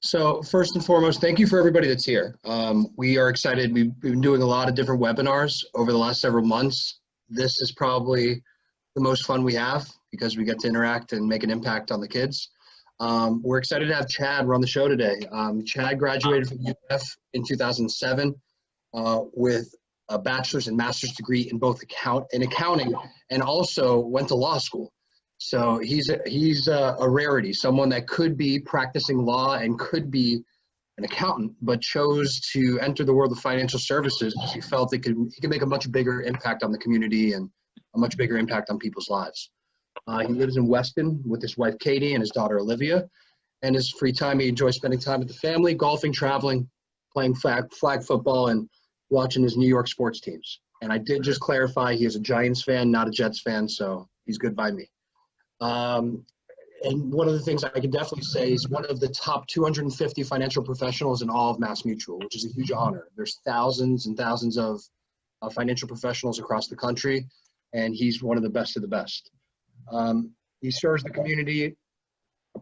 So first and foremost, thank you for everybody that's here. We are excited. We've been doing a lot of different webinars over the last several months. This is probably the most fun we have because we get to interact and make an impact on the kids. We're excited to have Chad run the show today. Chad graduated from UF in 2007 with a bachelor's and master's degree in both accounting, and also went to law school. So he's a rarity, someone that could be practicing law and could be an accountant, but chose to enter the world of financial services because he felt he could make a much bigger impact on the community and a much bigger impact on people's lives. He lives in Weston with his wife Katie and his daughter Olivia. And his free time, he enjoys spending time with the family, golfing, traveling, playing flag football, and watching his New York sports teams. And I did just clarify he is a Giants fan, not a Jets fan, so he's good by me. And one of the things I can definitely say is one of the top 250 financial professionals in all of Mass Mutual, which is a huge honor. There's thousands and thousands of financial professionals across the country, and he's one of the best of the best. He serves the community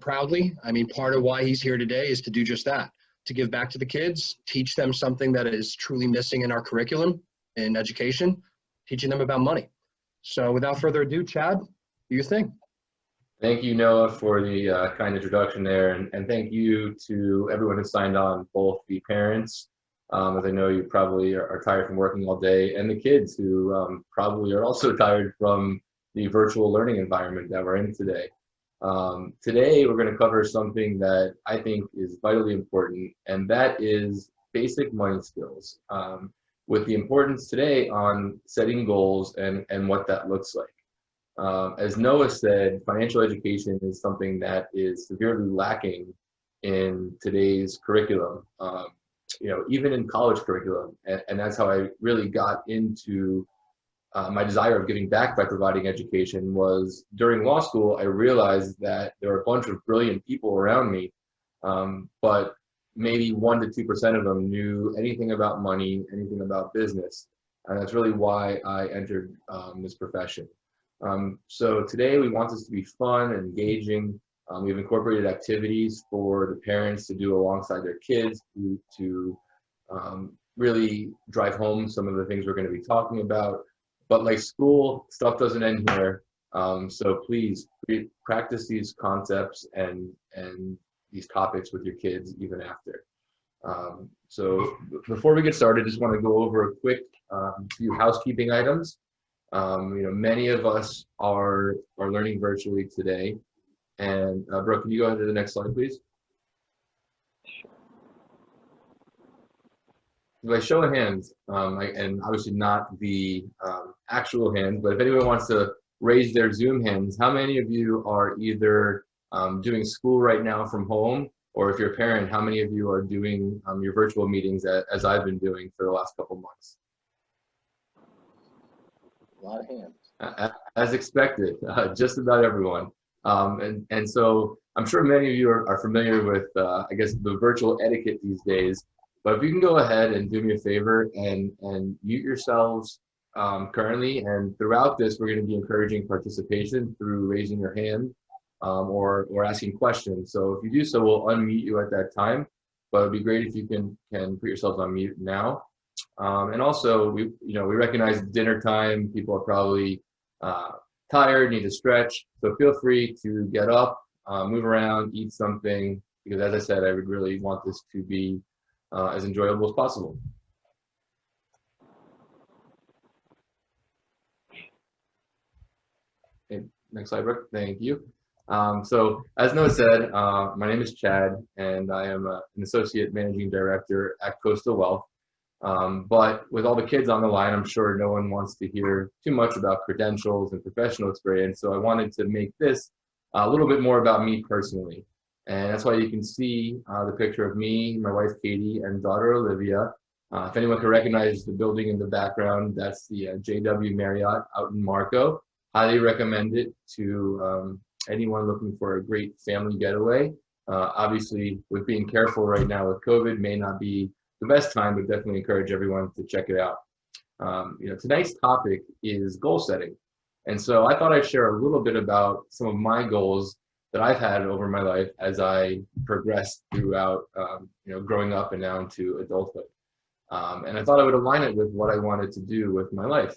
proudly. I mean, part of why he's here today is to do just that, to give back to the kids, teach them something that is truly missing in our curriculum in education, teaching them about money. So without further ado, Chad, do your thing. Thank you, Noah, for the kind introduction there, and thank you to everyone who signed on, both the parents, as I know you probably are tired from working all day, and the kids who probably are also tired from the virtual learning environment that we're in today. Today, we're going to cover something that I think is vitally important, and that is basic money skills, with the importance today on setting goals and what that looks like. As Noah said, financial education is something that is severely lacking in today's curriculum, even in college curriculum. And that's how I really got into my desire of giving back by providing education. Was during law school, I realized that there were a bunch of brilliant people around me, but maybe 1 to 2% of them knew anything about money, anything about business. And that's really why I entered this profession. So today we want this to be fun and engaging. We've incorporated activities for the parents to do alongside their kids to really drive home some of the things we're going to be talking about. But like school, stuff doesn't end here. So please practice these concepts and these topics with your kids even after. So before we get started, just want to go over a quick few housekeeping items. Many of us are learning virtually today. And Brooke, can you go ahead to the next slide, please? By show of hands, and obviously not the actual hands, but if anyone wants to raise their Zoom hands, how many of you are either doing school right now from home, or if you're a parent, how many of you are doing your virtual meetings as I've been doing for the last couple months? A lot of hands. As expected, just about everyone. And so I'm sure many of you are familiar with, I guess, the virtual etiquette these days. But if you can go ahead and do me a favor and mute yourselves currently, and throughout this, we're going to be encouraging participation through raising your hand or asking questions. So if you do so, we'll unmute you at that time. But it'd be great if you can put yourselves on mute now. And also, we recognize dinner time. People are probably tired, need to stretch. So feel free to get up, move around, eat something, because as I said, I would really want this to be as enjoyable as possible. Okay, next slide, Brooke. Thank you. So as Noah said, my name is Chad, and I am an associate managing director at Coastal Wealth. But with all the kids on the line, I'm sure no one wants to hear too much about credentials and professional experience. So I wanted to make this a little bit more about me personally. And that's why you can see the picture of me, my wife, Katie, and daughter, Olivia. If anyone can recognize the building in the background, that's the JW Marriott out in Marco. Highly recommend it to anyone looking for a great family getaway. Obviously, with being careful right now with COVID, may not be the best time, but definitely encourage everyone to check it out. Tonight's topic is goal setting. And so I thought I'd share a little bit about some of my goals that I've had over my life as I progressed throughout, growing up and now into adulthood. And I thought I would align it with what I wanted to do with my life.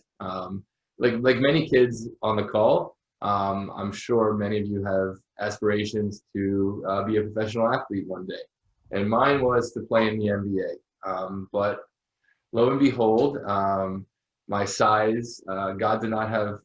Like many kids on the call, I'm sure many of you have aspirations to be a professional athlete one day. And mine was to play in the NBA. But lo and behold, my size, God did not have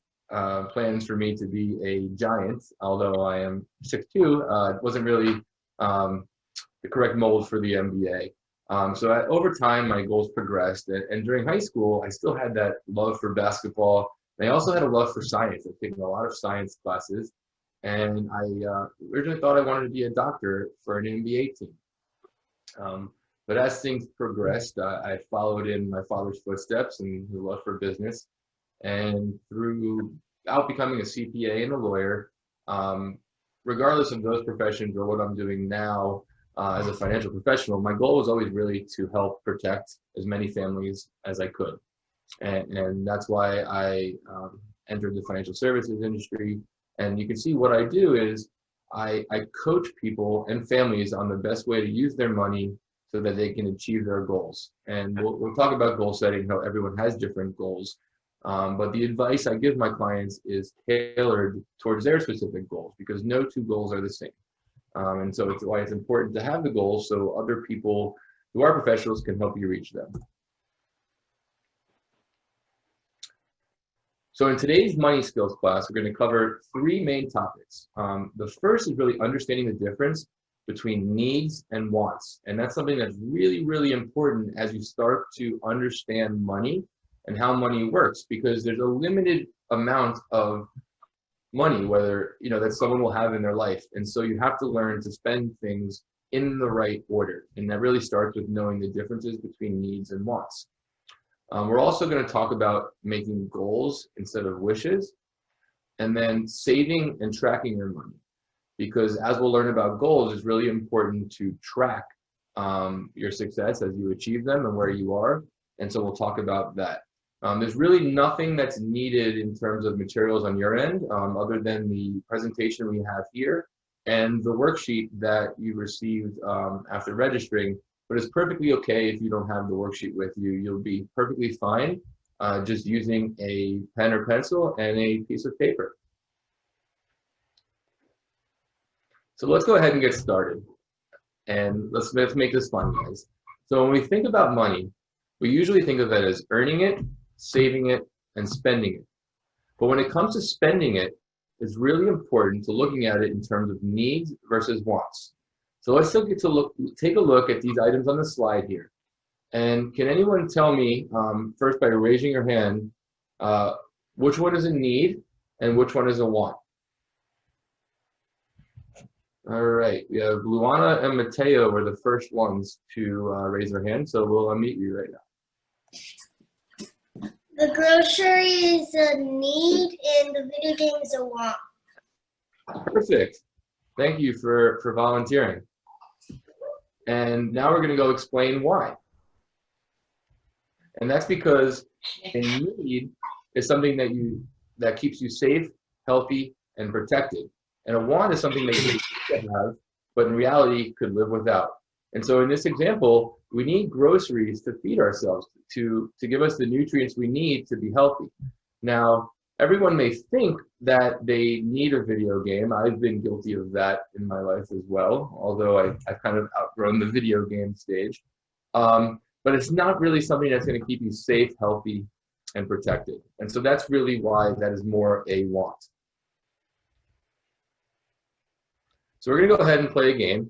plans for me to be a giant, although I am 6'2". It wasn't really the correct mold for the NBA. Over time, my goals progressed, and during high school, I still had that love for basketball. And I also had a love for science. I've taken a lot of science classes, and I originally thought I wanted to be a doctor for an NBA team. But as things progressed, I followed in my father's footsteps and his love for business. And throughout becoming a CPA and a lawyer, regardless of those professions or what I'm doing now as a financial professional, my goal was always really to help protect as many families as I could. And that's why I entered the financial services industry. And you can see what I do is I coach people and families on the best way to use their money so that they can achieve their goals. And we'll talk about goal setting, how everyone has different goals. But the advice I give my clients is tailored towards their specific goals, because no two goals are the same. And so it's why it's important to have the goals so other people who are professionals can help you reach them. So in today's money skills class, we're going to cover three main topics. The first is really understanding the difference between needs and wants. And that's something that's really, really important as you start to understand money and how money works, because there's a limited amount of money, that someone will have in their life. And so you have to learn to spend things in the right order. And that really starts with knowing the differences between needs and wants. We're also going to talk about making goals instead of wishes, and then saving and tracking your money. Because as we'll learn about goals, it's really important to track your success as you achieve them and where you are. And so we'll talk about that. There's really nothing that's needed in terms of materials on your end, other than the presentation we have here and the worksheet that you received after registering. But it's perfectly okay if you don't have the worksheet with you. You'll be perfectly fine just using a pen or pencil and a piece of paper. So let's go ahead and get started. And let's make this fun, guys. So when we think about money, we usually think of it as earning it, saving it, and spending it. But when it comes to spending it, it's really important to looking at it in terms of needs versus wants. So let's take a look at these items on the slide here. And can anyone tell me, first by raising your hand, which one is a need and which one is a want? All right, we have Luana and Mateo were the first ones to raise their hand, so we'll unmute you right now. The grocery is a need and the video game is a want. Perfect. Thank you for volunteering. And now we're going to go explain why. And that's because a need is something that keeps you safe, healthy, and protected. And a want is something that you can have, but in reality could live without. And so in this example, we need groceries to feed ourselves, to give us the nutrients we need to be healthy. Now, everyone may think that they need a video game. I've been guilty of that in my life as well, although I've kind of outgrown the video game stage. But it's not really something that's going to keep you safe, healthy, and protected. And so that's really why that is more a want. So we're going to go ahead and play a game,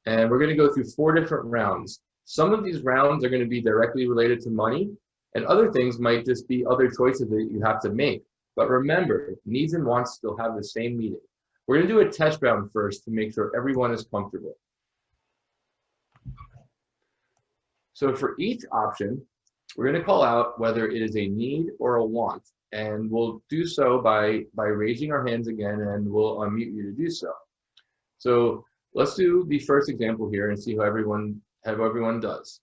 and we're going to go through 4 different rounds. Some of these rounds are going to be directly related to money, and other things might just be other choices that you have to make. But remember, needs and wants still have the same meaning. We're going to do a test round first to make sure everyone is comfortable. So for each option, we're going to call out whether it is a need or a want. And we'll do so by raising our hands again, and we'll unmute you to do so. So let's do the first example here and see how everyone does.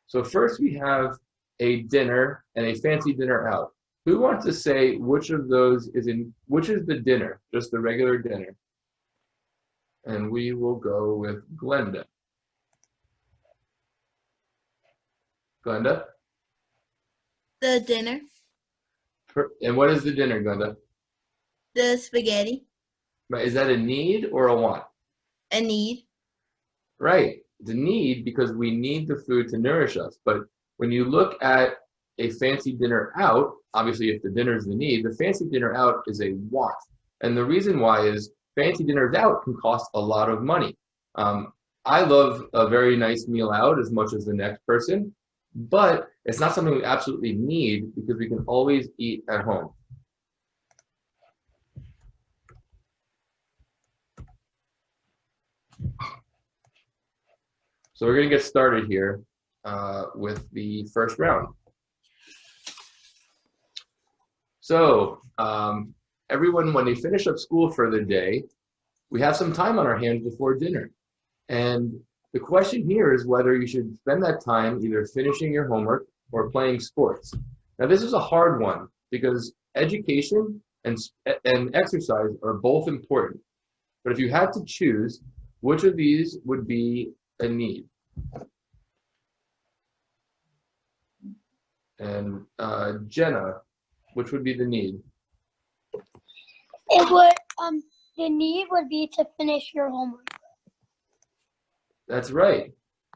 So first we have a dinner and a fancy dinner out. Who wants to say which of those which is the dinner, just the regular dinner? And we will go with Glenda. Glenda? The dinner, And what is the dinner, Glenda? the spaghetti, Right, is that a need or a want? a need, Right, it's a need because we need the food to nourish us. But when you look at a fancy dinner out, obviously if the dinner is the need, the fancy dinner out is a want. And the reason why is fancy dinners out can cost a lot of money. I love a very nice meal out as much as the next person, but it's not something we absolutely need because we can always eat at home. So we're going to get started here with the first round. So everyone, when they finish up school for the day, we have some time on our hands before dinner. And the question here is whether you should spend that time either finishing your homework or playing sports. Now, this is a hard one because education and exercise are both important. But if you had to choose, which of these would be a need? And Jenna, which would be the need? It would the need would be to finish your homework. That's right.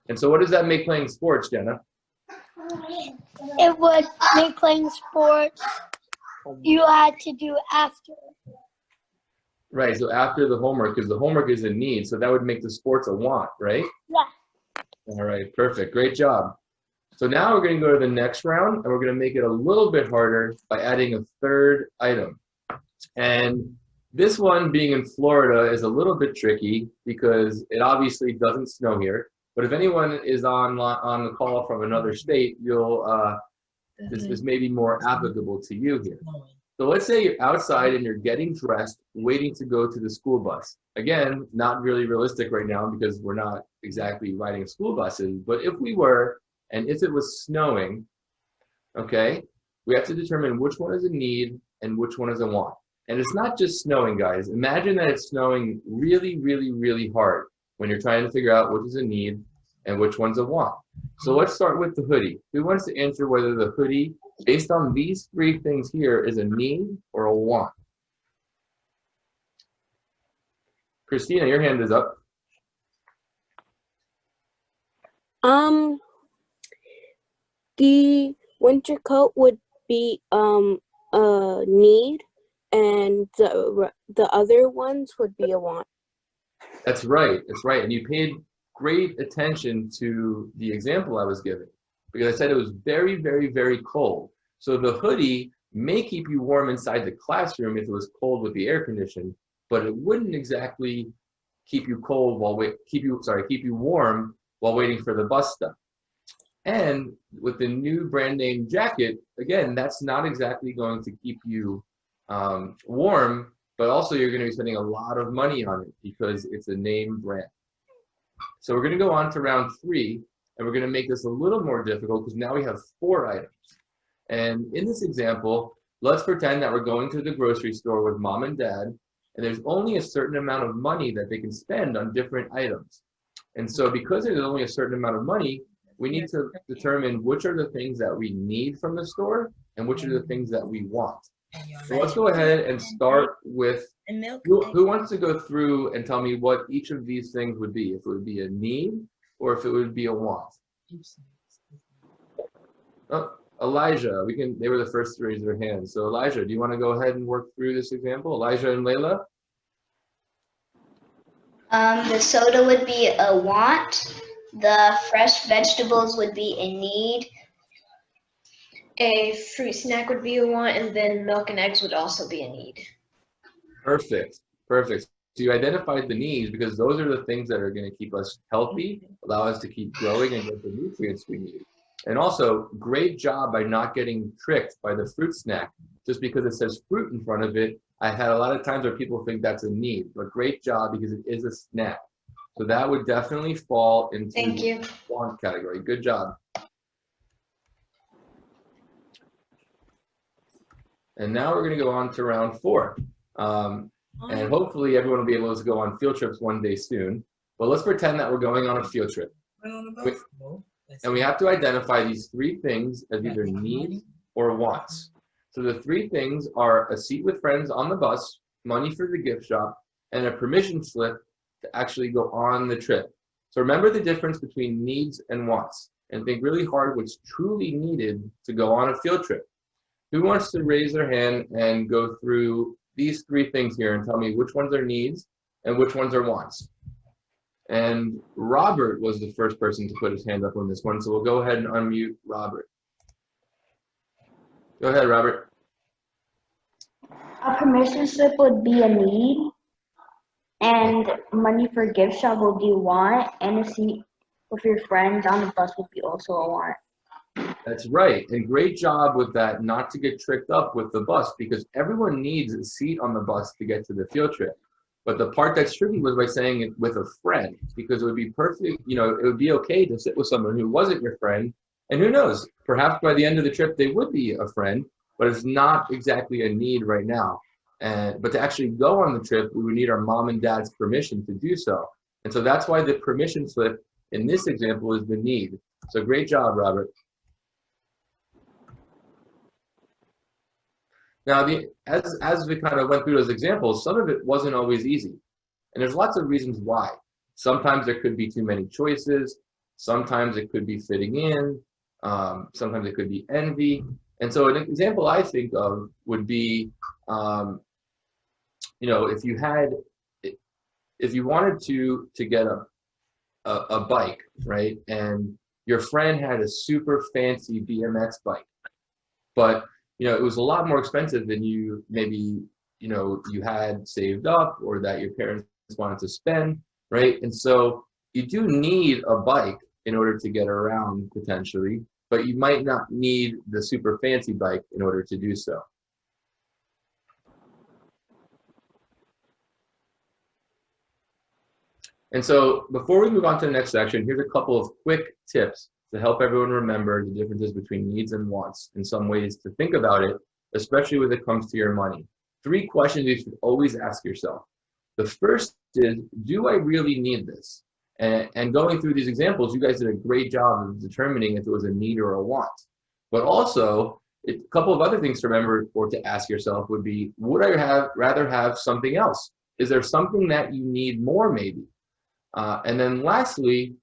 And so what does that make playing sports, Jenna? It would make playing sports you had to do after. Right, so after the homework, because the homework is a need, so that would make the sports a want, right? Yeah. All right, perfect, great job. So now we're going to go to the next round, and we're going to make it a little bit harder by adding a third item. And this one, being in Florida, is a little bit tricky because it obviously doesn't snow here. But if anyone is on the call from another state, this may be more applicable to you here. So let's say you're outside and you're getting dressed, waiting to go to the school bus. Again, not really realistic right now because we're not exactly riding school buses. But if we were, and if it was snowing, okay, we have to determine which one is a need and which one is a want. And it's not just snowing, guys. Imagine that it's snowing really, really, really hard when you're trying to figure out which is a need and which one's a want. So let's start with the hoodie. Who wants to answer whether the hoodie, based on these three things here, is a need or a want? Christina, your hand is up. The winter coat would be a need, and the other ones would be a want. That's right. That's right. And you paid great attention to the example I was giving because I said it was very, very, very cold. So the hoodie may keep you warm inside the classroom if it was cold with the air condition, but it wouldn't exactly keep you cold keep you warm while waiting for the bus stop. And with the new brand name jacket, again, that's not exactly going to keep you warm, but also you're going to be spending a lot of money on it because it's a name brand. So we're going to go on to round 3, and we're going to make this a little more difficult because now we have 4 items. And in this example, let's pretend that we're going to the grocery store with mom and dad, and there's only a certain amount of money that they can spend on different items. And so because there's only a certain amount of money, we need to determine which are the things that we need from the store and which are the things that we want. So let's go ahead and start with, who wants to go through and tell me what each of these things would be, if it would be a need or if it would be a want? Oh, Elijah, they were the first to raise their hands. So Elijah, do you want to go ahead and work through this example? Elijah and Layla? The soda would be a want. The fresh vegetables would be a need. A fruit snack would be a want, and then milk and eggs would also be a need. Perfect, perfect. So you identified the needs because those are the things that are going to keep us healthy, allow us to keep growing and get the nutrients we need. And also, great job by not getting tricked by the fruit snack. Just because it says fruit in front of it, I've had a lot of times where people think that's a need, but great job because it is a snack. So that would definitely fall into the want category. Good job. And now we're going to go on to round 4. And hopefully everyone will be able to go on field trips one day soon. But let's pretend that we're going on a field trip. And we have to identify these three things as either needs or wants. So the three things are a seat with friends on the bus, money for the gift shop, and a permission slip to actually go on the trip. So remember the difference between needs and wants, and think really hard what's truly needed to go on a field trip. Who wants to raise their hand and go through these three things here and tell me which ones are needs and which ones are wants? And Robert was the first person to put his hand up on this one, so we'll go ahead and unmute Robert. Go ahead, Robert. A permission slip would be a need, and money for gift shop would be a want, and a seat with your friends on the bus would be also a want. That's right, and great job with that, not to get tricked up with the bus, because everyone needs a seat on the bus to get to the field trip. But the part that's tricky was by saying it with a friend, because it would be perfect, you know, it would be okay to sit with someone who wasn't your friend, and who knows, perhaps by the end of the trip they would be a friend, but it's not exactly a need right now. But to actually go on the trip, we would need our mom and dad's permission to do so. And so that's why the permission slip in this example is the need. So great job, Robert. Now, as we kind of went through those examples, some of it wasn't always easy. And there's lots of reasons why. Sometimes there could be too many choices. Sometimes it could be fitting in. Sometimes it could be envy. And so an example I think of would be, you know, if you wanted to get a bike, right? And your friend had a super fancy BMX bike, but you know, it was a lot more expensive than you maybe, you know, you had saved up or that your parents wanted to spend, right? And so you do need a bike in order to get around potentially, but you might not need the super fancy bike in order to do so. And so before we move on to the next section, here's a couple of quick tips to help everyone remember the differences between needs and wants and some ways to think about it, especially when it comes to your money. 3 questions you should always ask yourself. The first is, do I really need this? And going through these examples, you guys did a great job of determining if it was a need or a want. But also, a couple of other things to remember or to ask yourself would be, would I rather have something else? Is there something that you need more maybe? And then lastly,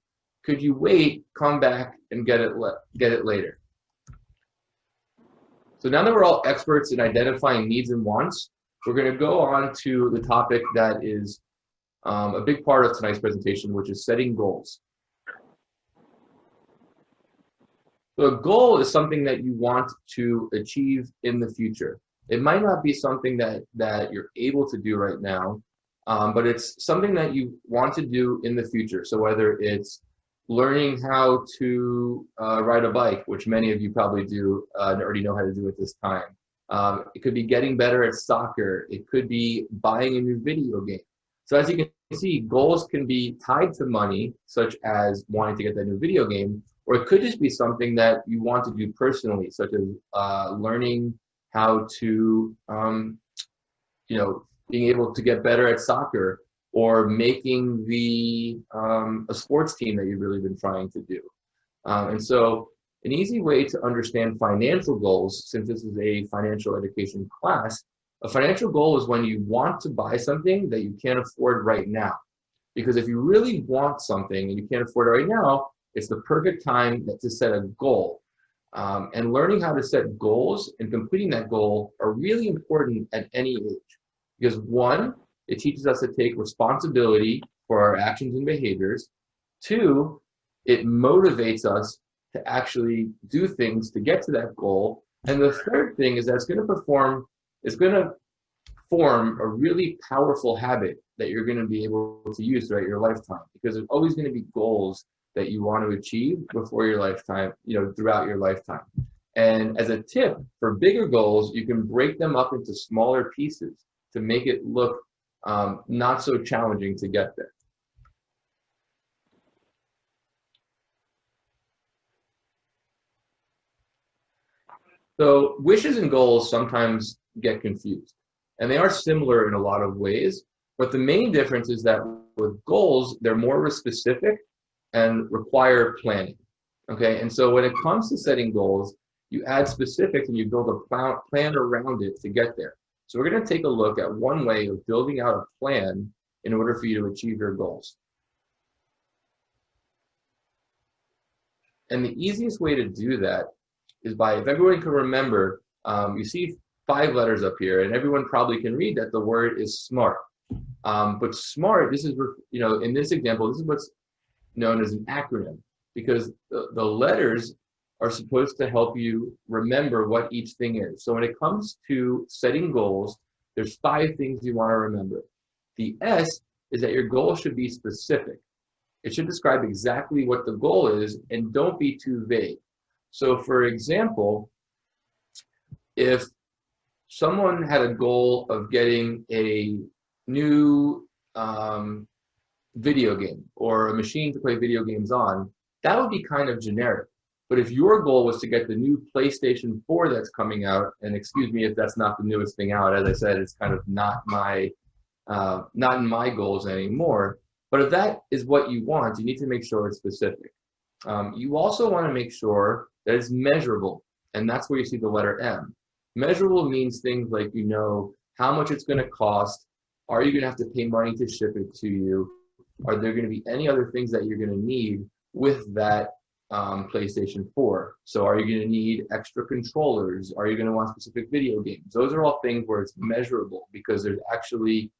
could you wait, come back, and get it later? So now that we're all experts in identifying needs and wants, we're going to go on to the topic that is a big part of tonight's presentation, which is setting goals. So a goal is something that you want to achieve in the future. It might not be something that you're able to do right now, but it's something that you want to do in the future. So whether it's learning how to ride a bike, which many of you probably do and already know how to do at this time. It could be getting better at soccer. It could be buying a new video game. So as you can see, goals can be tied to money, such as wanting to get that new video game, or it could just be something that you want to do personally, such as learning how to, you know, being able to get better at soccer, or making a sports team that you've really been trying to do. And so an easy way to understand financial goals, since this is a financial education class, a financial goal is when you want to buy something that you can't afford right now. Because if you really want something and you can't afford it right now, it's the perfect time to set a goal. And learning how to set goals and completing that goal are really important at any age. Because 1, it teaches us to take responsibility for our actions and behaviors. 2, it motivates us to actually do things to get to that goal. And the third thing is that it's going to form a really powerful habit that you're going to be able to use throughout your lifetime, because there's always going to be goals that you want to achieve before your lifetime, you know, throughout your lifetime. And as a tip for bigger goals, you can break them up into smaller pieces to make it look not so challenging to get there. So wishes and goals sometimes get confused. And they are similar in a lot of ways, but the main difference is that with goals, they're more specific and require planning. Okay, and so when it comes to setting goals, you add specifics and you build a plan around it to get there. So we're going to take a look at one way of building out a plan in order for you to achieve your goals. And the easiest way to do that is by, if everyone can remember, you see 5 letters up here, and everyone probably can read that the word is SMART. But SMART, this is, in this example, this is what's known as an acronym, because the letters are supposed to help you remember what each thing is. So when it comes to setting goals, there's 5 things you want to remember. The S is that your goal should be specific. It should describe exactly what the goal is and don't be too vague. So for example, if someone had a goal of getting a new video game or a machine to play video games on, that would be kind of generic. But if your goal was to get the new PlayStation 4 that's coming out, and excuse me if that's not the newest thing out, as I said, it's kind of not in my goals anymore. But if that is what you want, you need to make sure it's specific. You also want to make sure that it's measurable, and that's where you see the letter M. Measurable means things like, how much it's going to cost. Are you going to have to pay money to ship it to you? Are there going to be any other things that you're going to need with that PlayStation 4? So are you going to need extra controllers? Are you going to want specific video games? Those are all things where it's measurable because there's actually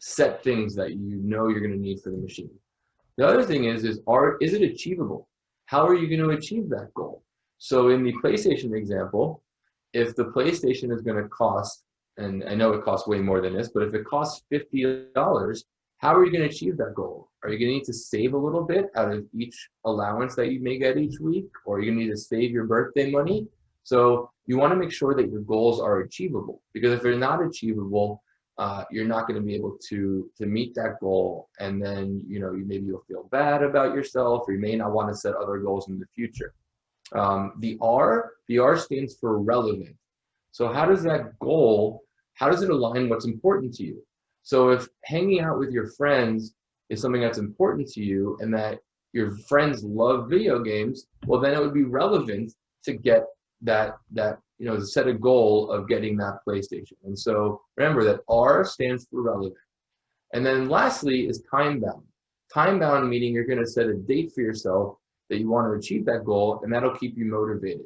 set things that you're going to need for the machine. The other thing is it achievable? How are you going to achieve that goal? So in the PlayStation example, if the PlayStation is going to cost, and I know it costs way more than this, but if it costs $50, how are you going to achieve that goal? Are you going to need to save a little bit out of each allowance that you may get each week? Or are you going to need to save your birthday money? So you want to make sure that your goals are achievable, because if they're not achievable, you're not going to be able to meet that goal. And then, maybe you'll feel bad about yourself, or you may not want to set other goals in the future. The R stands for relevant. So how does that goal, how does it align what's important to you? So if hanging out with your friends is something that's important to you and that your friends love video games, well, then it would be relevant to get that to set a goal of getting that PlayStation. And so remember that R stands for relevant. And then lastly is time-bound. Time-bound meaning you're going to set a date for yourself that you want to achieve that goal, and that'll keep you motivated.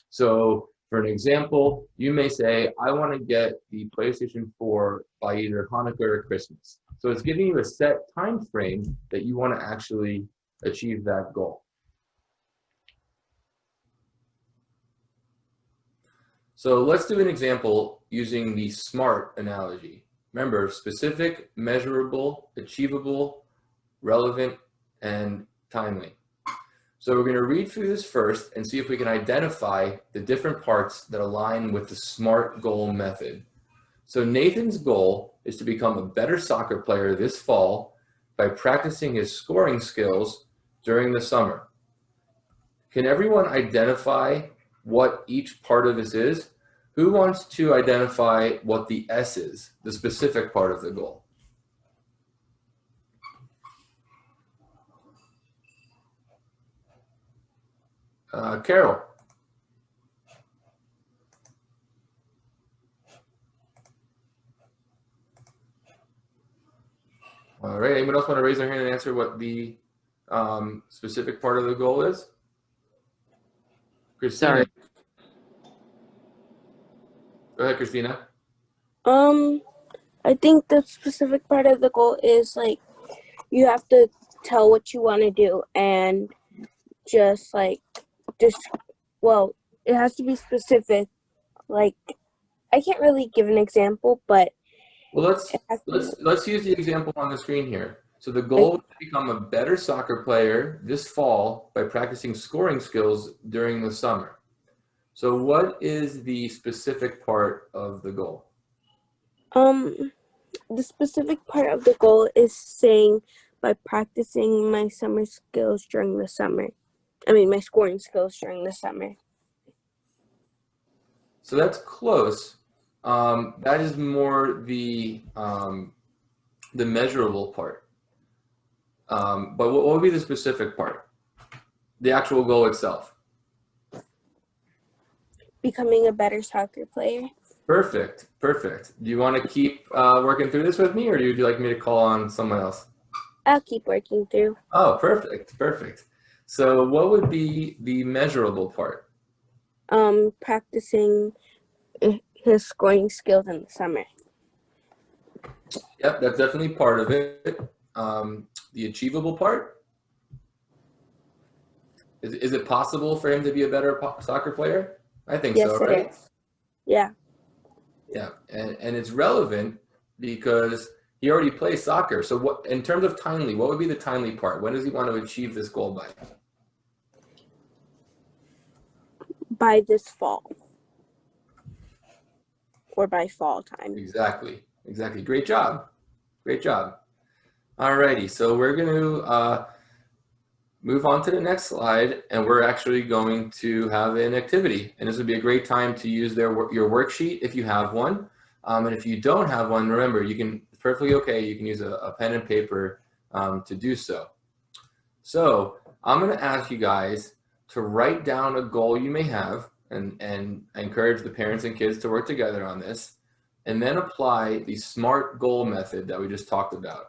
So for an example, you may say, I want to get the PlayStation 4 by either Hanukkah or Christmas. So it's giving you a set time frame that you want to actually achieve that goal. So let's do an example using the SMART analogy. Remember, specific, measurable, achievable, relevant, and timely. So we're going to read through this first and see if we can identify the different parts that align with the SMART goal method. So Nathan's goal is to become a better soccer player this fall by practicing his scoring skills during the summer. Can everyone identify what each part of this is? Who wants to identify what the S is, the specific part of the goal? Carol. All right, anyone else want to raise their hand and answer what the specific part of the goal is? Christina. Sorry. Go ahead, Christina. I think the specific part of the goal is like you have to tell what you want to do and well, it has to be specific. Like I can't really give an example, but well, let's use the example on the screen here. So the goal is to become a better soccer player this fall by practicing scoring skills during the summer. So what is the specific part of the goal? The specific part of the goal is saying by practicing my summer skills during the summer. My scoring skills during the summer. So that's close, That is more the measurable part. But what would be the specific part? The actual goal itself. Becoming a better soccer player. Perfect, perfect. Do you want to keep working through this with me, or would you like me to call on someone else? I'll keep working through. Oh, perfect, perfect. So what would be the measurable part? Practicing his scoring skills in the summer. Yep, that's definitely part of it. The achievable part? Is it possible for him to be a better soccer player? I think Yes, so, it right? is. Yeah. Yeah, and it's relevant because he already plays soccer. So what, in terms of timely, what would be the timely part? When does he want to achieve this goal by? By this fall. Or by fall time. Exactly, exactly. Great job. Great job. Alrighty, so we're going to move on to the next slide, and we're actually going to have an activity. And this would be a great time to use your worksheet if you have one. And if you don't have one, remember, you can, it's perfectly okay, you can use a pen and paper to do so. So I'm going to ask you guys to write down a goal you may have, and I encourage the parents and kids to work together on this, and then apply the SMART goal method that we just talked about.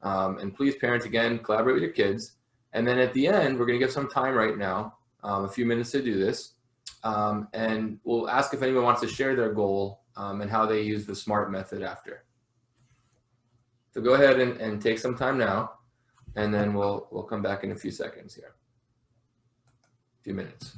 And please, parents, again, collaborate with your kids. And then at the end, we're going to give some time right now, a few minutes to do this. And we'll ask if anyone wants to share their goal and how they use the SMART method after. So go ahead and take some time now, and then we'll come back in a few seconds here, a few minutes.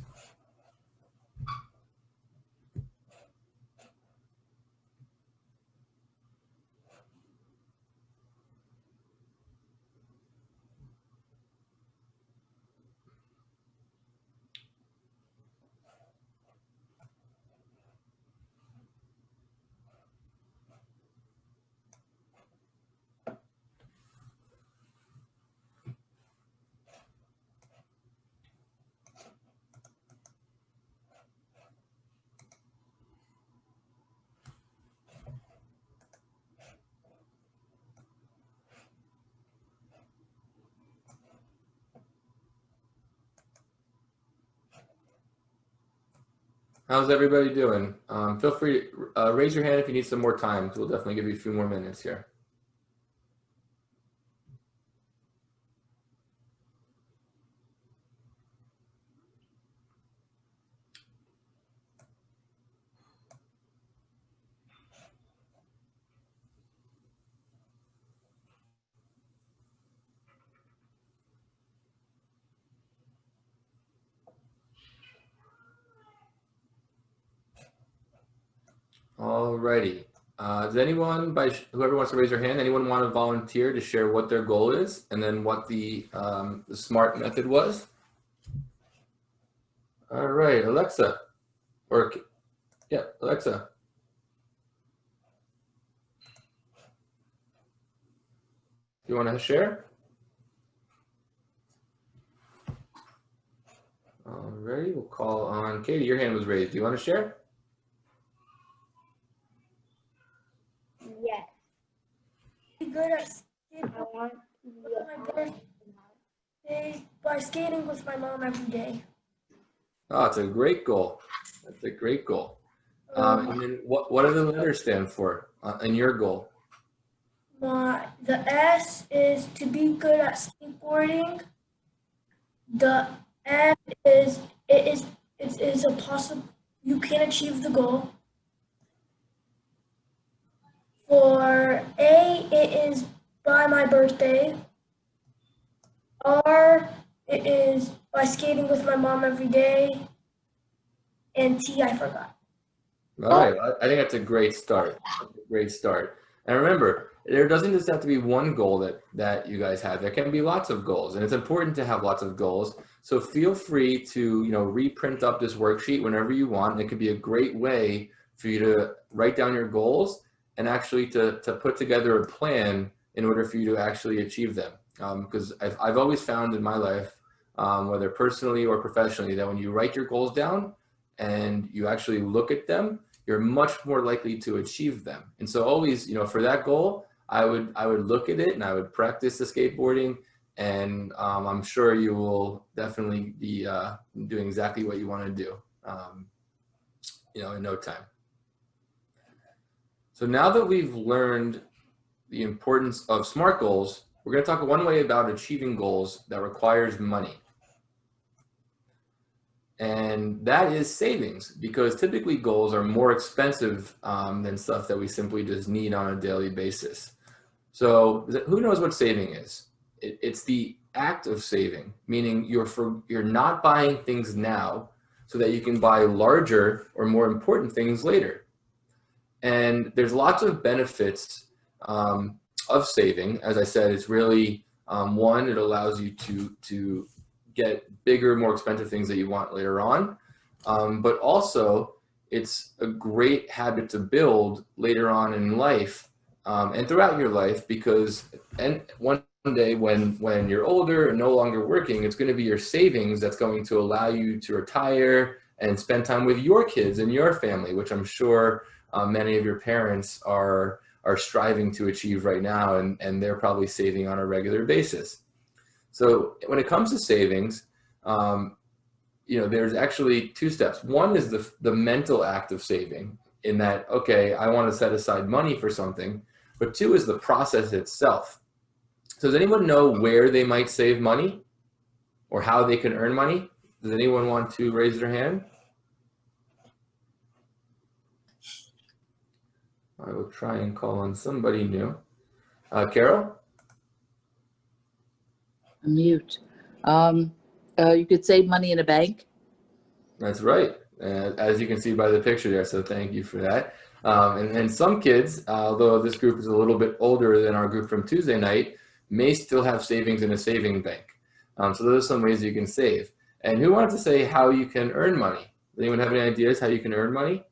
How's everybody doing? Feel free to raise your hand if you need some more time. We'll definitely give you a few more minutes here. Alrighty. Does anyone, whoever wants to raise their hand, anyone want to volunteer to share what their goal is and then what the SMART method was? All right, Alexa. Yeah, Alexa. You want to share? Alrighty, we'll call on Katie. Your hand was raised. Do you want to share? Yes. Be good at skating I want my birthday by skating with my mom every day. Oh, it's a great goal. That's a great goal. And then what do the letters stand for in your goal? The S is to be good at skateboarding. The M is it is a possible you can achieve the goal. For A, it is by my birthday. R, it is by skating with my mom every day. And T, I forgot. All right, I think that's a great start. Great start. And remember, there doesn't just have to be one goal that you guys have. There can be lots of goals, and it's important to have lots of goals. So feel free to reprint up this worksheet whenever you want. And it could be a great way for you to write down your goals and actually to put together a plan in order for you to actually achieve them. Because I've always found in my life, whether personally or professionally, that when you write your goals down and you actually look at them, you're much more likely to achieve them. And so always, for that goal, I would look at it and I would practice the skateboarding, and I'm sure you will definitely be doing exactly what you want to do, in no time. So now that we've learned the importance of SMART goals, we're going to talk one way about achieving goals that requires money. And that is savings, because typically goals are more expensive than stuff that we simply just need on a daily basis. So who knows what saving is? It's the act of saving, meaning you're not buying things now so that you can buy larger or more important things later. And there's lots of benefits of saving. As I said, it's really, one, it allows you to get bigger, more expensive things that you want later on. But also, it's a great habit to build later on in life and throughout your life, because one day when you're older and no longer working, it's going to be your savings that's going to allow you to retire and spend time with your kids and your family, which I'm sure many of your parents are striving to achieve right now, and they're probably saving on a regular basis. So when it comes to savings, there's actually two steps. One is the mental act of saving, in that, okay, I want to set aside money for something. But two is the process itself. So does anyone know where they might save money or how they can earn money? Does anyone want to raise their hand? I will try and call on somebody new. Carol? Mute. You could save money in a bank. That's right. As you can see by the picture there, so thank you for that. And then some kids, although this group is a little bit older than our group from Tuesday night, may still have savings in a saving bank. So those are some ways you can save. And who wants to say how you can earn money? Does anyone have any ideas how you can earn money?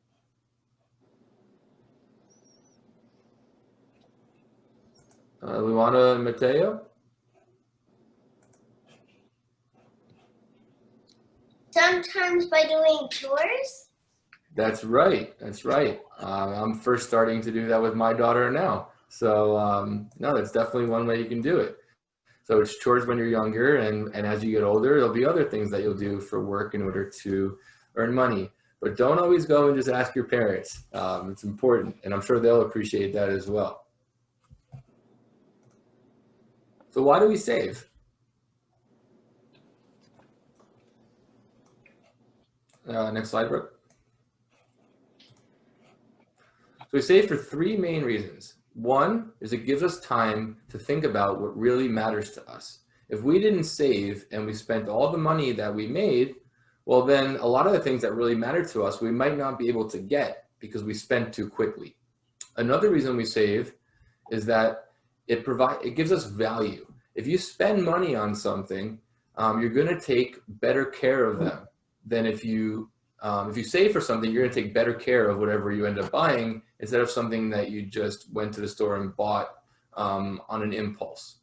Luana and Mateo? Sometimes by doing chores. That's right. That's right. I'm first starting to do that with my daughter now. So no, that's definitely one way you can do it. So it's chores when you're younger, and as you get older, there'll be other things that you'll do for work in order to earn money. But don't always go and just ask your parents. It's important, and I'm sure they'll appreciate that as well. So why do we save? Next slide, Brooke. So we save for three main reasons. One is it gives us time to think about what really matters to us. If we didn't save and we spent all the money that we made, well, then a lot of the things that really matter to us, we might not be able to get because we spent too quickly. Another reason we save is that it gives us value. If you spend money on something, you're going to take better care of them than if you save for something. You're going to take better care of whatever you end up buying instead of something that you just went to the store and bought on an impulse.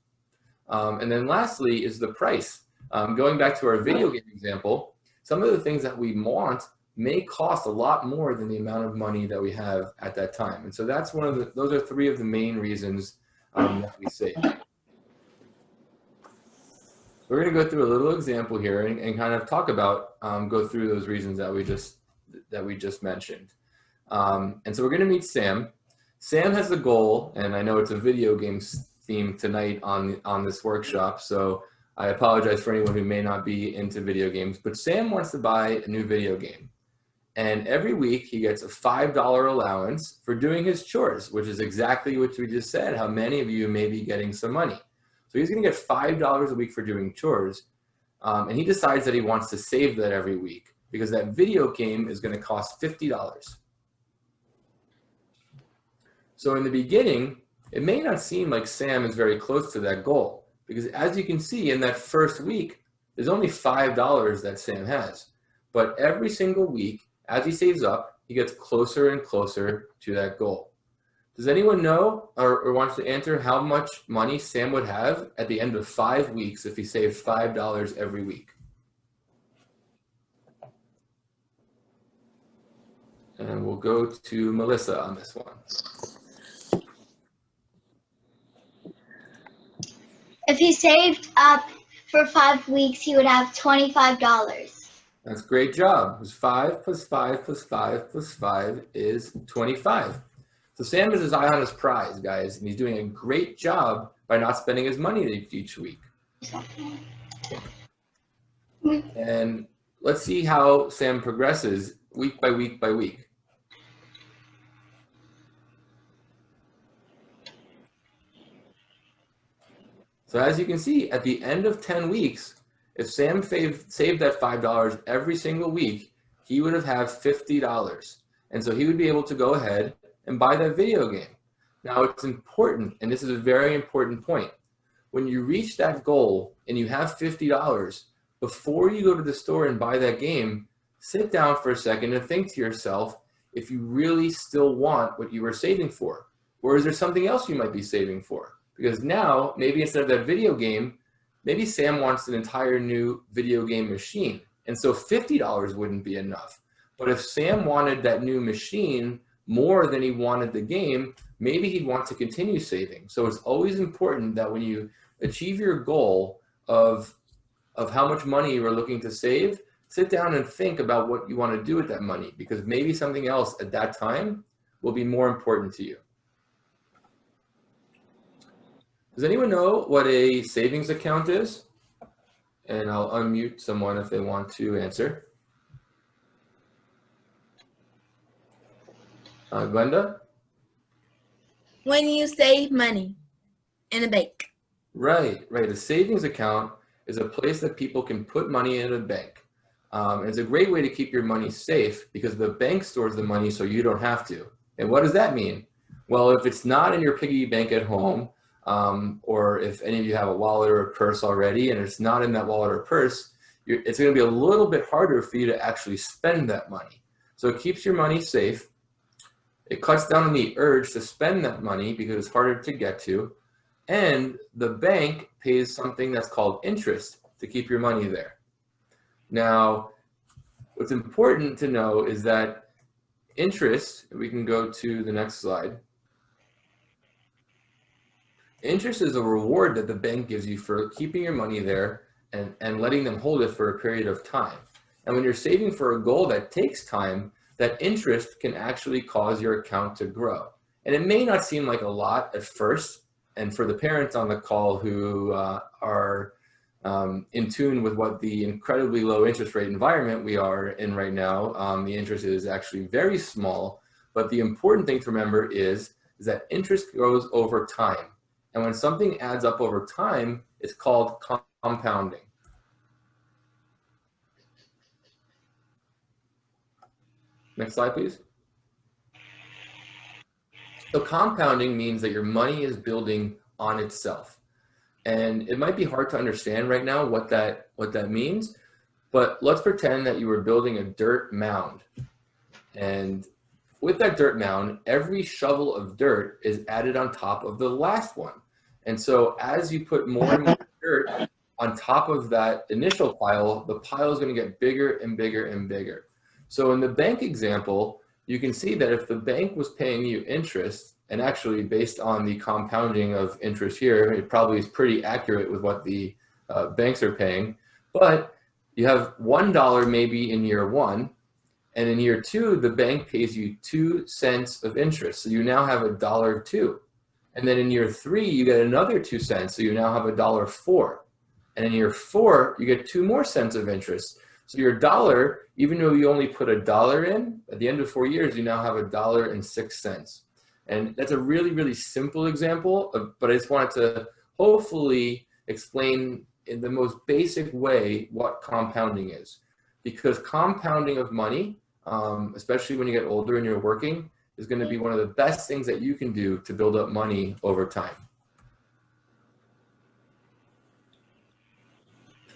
And then lastly is the price. Going back to our video game example, some of the things that we want may cost a lot more than the amount of money that we have at that time. And so that's those are three of the main reasons that we save. We're going to go through a little example here and kind of talk about, go through those reasons that we just mentioned. And so we're going to meet Sam. Sam has the goal, and I know it's a video games theme tonight on this workshop, so I apologize for anyone who may not be into video games, but Sam wants to buy a new video game. And every week he gets a $5 allowance for doing his chores, which is exactly what we just said, how many of you may be getting some money. So he's going to get $5 a week for doing chores, and he decides that he wants to save that every week because that video game is going to cost $50. So in the beginning, it may not seem like Sam is very close to that goal because as you can see in that first week, there's only $5 that Sam has. But every single week, as he saves up, he gets closer and closer to that goal. Does anyone know or wants to answer how much money Sam would have at the end of 5 weeks if he saved $5 every week? And we'll go to Melissa on this one. If he saved up for 5 weeks, he would have $25. That's a great job. It was 5 plus 5 plus 5 plus 5 is 25. So Sam is his eye on his prize, guys, and he's doing a great job by not spending his money each week. And let's see how Sam progresses week by week by week. So as you can see, at the end of 10 weeks, if Sam saved that $5 every single week, he would have $50. And so he would be able to go ahead and buy that video game. Now it's important, and this is a very important point. When you reach that goal and you have $50, before you go to the store and buy that game, sit down for a second and think to yourself if you really still want what you were saving for. Or is there something else you might be saving for? Because now, maybe instead of that video game, maybe Sam wants an entire new video game machine. And so $50 wouldn't be enough. But if Sam wanted that new machine more than he wanted the game, maybe he'd want to continue saving. So it's always important that when you achieve your goal of how much money you are looking to save, sit down and think about what you want to do with that money, because maybe something else at that time will be more important to you. Does anyone know what a savings account is? And I'll unmute someone if they want to answer. Glenda? When you save money in a bank. Right. A savings account is a place that people can put money in a bank. It's a great way to keep your money safe because the bank stores the money so you don't have to. And what does that mean? Well, if it's not in your piggy bank at home, or if any of you have a wallet or a purse already and it's not in that wallet or purse, it's going to be a little bit harder for you to actually spend that money. So it keeps your money safe. It cuts down on the urge to spend that money because it's harder to get to. And the bank pays something that's called interest to keep your money there. Now, what's important to know is that interest, we can go to the next slide. Interest is a reward that the bank gives you for keeping your money there and letting them hold it for a period of time. And when you're saving for a goal that takes time, that interest can actually cause your account to grow. And it may not seem like a lot at first. And for the parents on the call who are in tune with what the incredibly low interest rate environment we are in right now, the interest is actually very small. But the important thing to remember is that interest grows over time. And when something adds up over time, it's called compounding. Next slide, please. So compounding means that your money is building on itself. And it might be hard to understand right now what that means, but let's pretend that you were building a dirt mound. And with that dirt mound, every shovel of dirt is added on top of the last one. And so as you put more and more dirt on top of that initial pile, the pile is going to get bigger and bigger and bigger. So in the bank example, you can see that if the bank was paying you interest, and actually based on the compounding of interest here, it probably is pretty accurate with what the banks are paying, but you have $1 maybe in year one, and in year two, the bank pays you 2 cents of interest. So you now have $1.02. And then in year three, you get another 2 cents. So you now have $1.04. And in year four, you get 2 more cents of interest. So your dollar, even though you only put $1 in, at the end of 4 years, you now have $1.06. And that's a really, really simple example, but I just wanted to hopefully explain in the most basic way what compounding is. Because compounding of money, especially when you get older and you're working, is going to be one of the best things that you can do to build up money over time.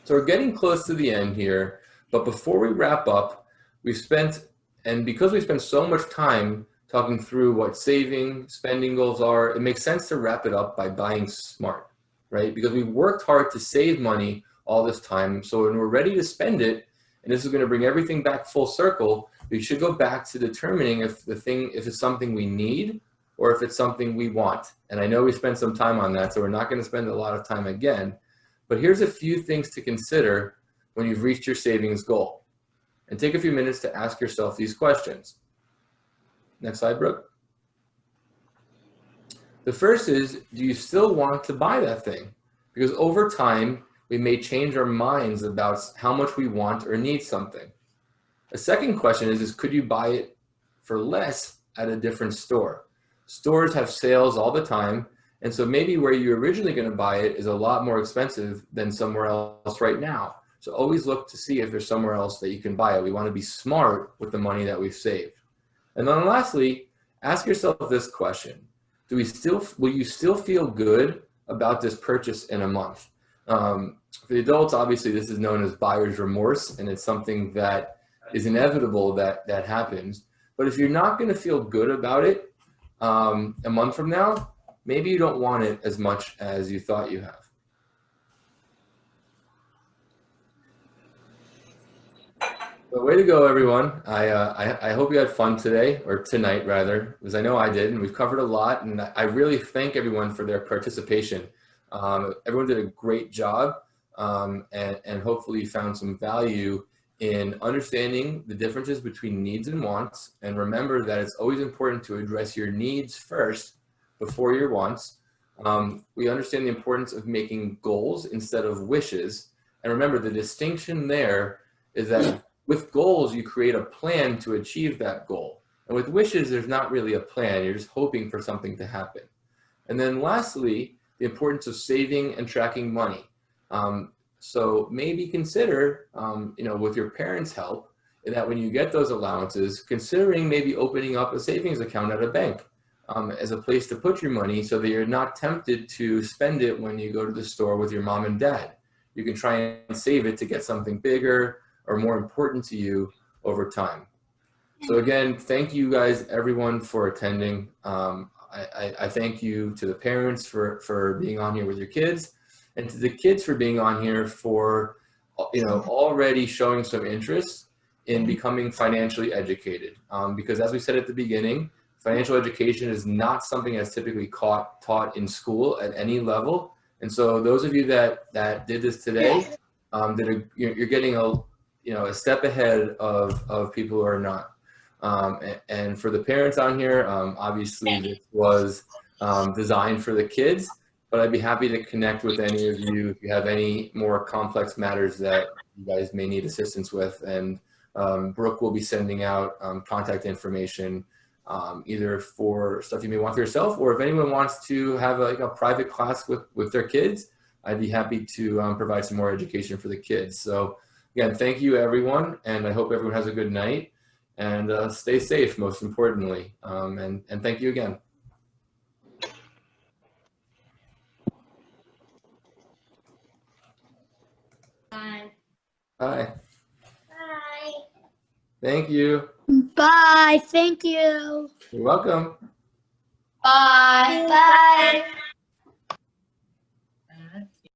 So we're getting close to the end here, but before we wrap up, because we spent so much time talking through what saving, spending goals are, it makes sense to wrap it up by buying smart, right? Because we've worked hard to save money all this time, so when we're ready to spend it, and this is going to bring everything back full circle, we should go back to determining if it's something we need or if it's something we want. And I know we spent some time on that, so we're not going to spend a lot of time again. But here's a few things to consider when you've reached your savings goal. And take a few minutes to ask yourself these questions. Next slide, Brooke. The first is, do you still want to buy that thing? Because over time, we may change our minds about how much we want or need something. A second question is could you buy it for less at a different store? Stores have sales all the time, and so maybe where you're originally going to buy it is a lot more expensive than somewhere else right now. So always look to see if there's somewhere else that you can buy it. We want to be smart with the money that we've saved. And then lastly, ask yourself this question. Will you still feel good about this purchase in a month? For the adults, obviously, this is known as buyer's remorse, and it's something that is inevitable that happens. But if you're not going to feel good about it a month from now, maybe you don't want it as much as you thought you have. But way to go, everyone. I hope you had fun today, or tonight rather, because I know I did, and we've covered a lot, and I really thank everyone for their participation. Everyone did a great job, and hopefully you found some value in understanding the differences between needs and wants. And remember that it's always important to address your needs first before your wants. We understand the importance of making goals instead of wishes. And remember, the distinction there is that with goals, you create a plan to achieve that goal. And with wishes, there's not really a plan. You're just hoping for something to happen. And then lastly, the importance of saving and tracking money. So maybe consider, with your parents' help, that when you get those allowances, considering maybe opening up a savings account at a bank as a place to put your money so that you're not tempted to spend it when you go to the store with your mom and dad. You can try and save it to get something bigger or more important to you over time. So again, thank you guys, everyone, for attending. I thank you to the parents for being on here with your kids, and to the kids for being on here for already showing some interest in becoming financially educated. Because as we said at the beginning, financial education is not something that's typically taught in school at any level. And so those of you that did this today, you're getting a step ahead of people who are not. And for the parents on here, obviously this was designed for the kids, but I'd be happy to connect with any of you if you have any more complex matters that you guys may need assistance with. And Brooke will be sending out contact information either for stuff you may want for yourself, or if anyone wants to have a private class with their kids, I'd be happy to provide some more education for the kids. So again, thank you, everyone, and I hope everyone has a good night, and stay safe, most importantly, and thank you again. Bye. Bye. Bye. Thank you. Bye. Thank you. You're welcome. Bye. Bye.